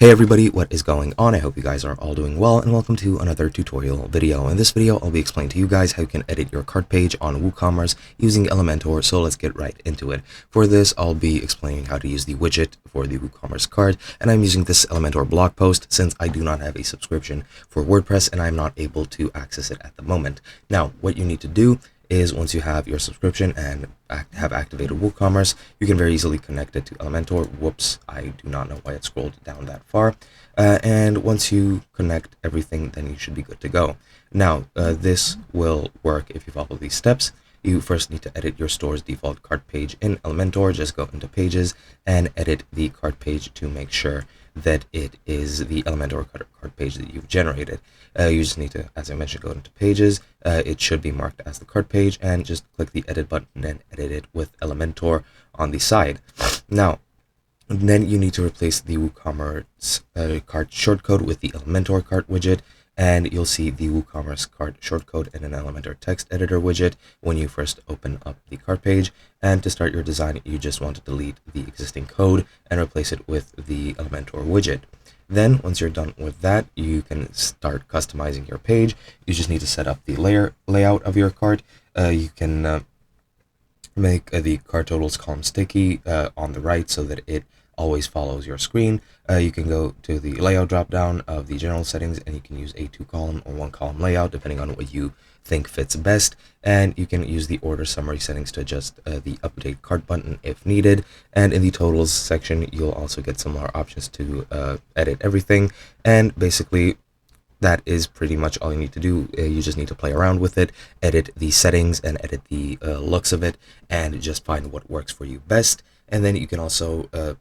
Hey everybody, what is going on? I hope you guys are all doing well, and welcome to another tutorial video. In this video, I'll be explaining to you guys how you can edit your cart page on WooCommerce using Elementor, so let's get right into it. For this, I'll be explaining how to use the widget for the WooCommerce cart, and I'm using this Elementor blog post since I do not have a subscription for WordPress and I'm not able to access it at the moment. Now, what you need to do is once you have your subscription and have activated WooCommerce, you can very easily connect it to Elementor. Whoops, I do not know why it scrolled down that far. And once you connect everything, then you should be good to go. Now, this will work if you follow these steps. You first need to edit your store's default cart page in Elementor. Just go into Pages and edit the cart page to make sure that it is the Elementor cart page that you've generated. You just need to, as I mentioned, go into Pages. It should be marked as the cart page, and just click the edit button and edit it with Elementor on the side. Now, then you need to replace the WooCommerce cart shortcode with the Elementor cart widget, and you'll see the WooCommerce cart shortcode in an Elementor text editor widget when you first open up the cart page. And to start your design, you just want to delete the existing code and replace it with the Elementor widget. Then, once you're done with that, you can start customizing your page. You just need to set up the layout of your cart. You can make the cart totals column sticky on the right so that it always follows your screen. You can go to the layout drop-down of the general settings, and you can use a 2-column or 1-column layout depending on what you think fits best. And you can use the order summary settings to adjust the update cart button if needed. And in the totals section, you'll also get some more options to edit everything. And basically, that is pretty much all you need to do. You just need to play around with it, edit the settings and edit the looks of it, and just find what works for you best. And then you can also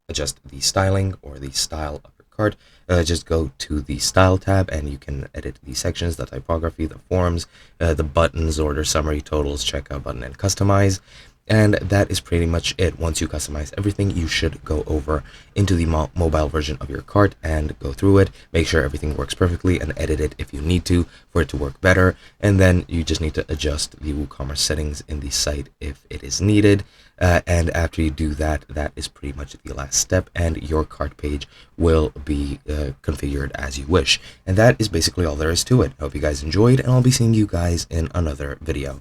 adjust the styling or the style of your cart. Just go to the Style tab and you can edit the sections, the typography, the forms, the buttons, order summary, totals, checkout button, and customize. And that is pretty much it. Once you customize everything, you should go over into the mobile version of your cart and go through it, make sure everything works perfectly, and edit it if you need to for it to work better. And then you just need to adjust the WooCommerce settings in the site if it is needed. And after you do that, that is pretty much the last step, and your cart page will be configured as you wish. And that is basically all there is to it. I hope you guys enjoyed, and I'll be seeing you guys in another video.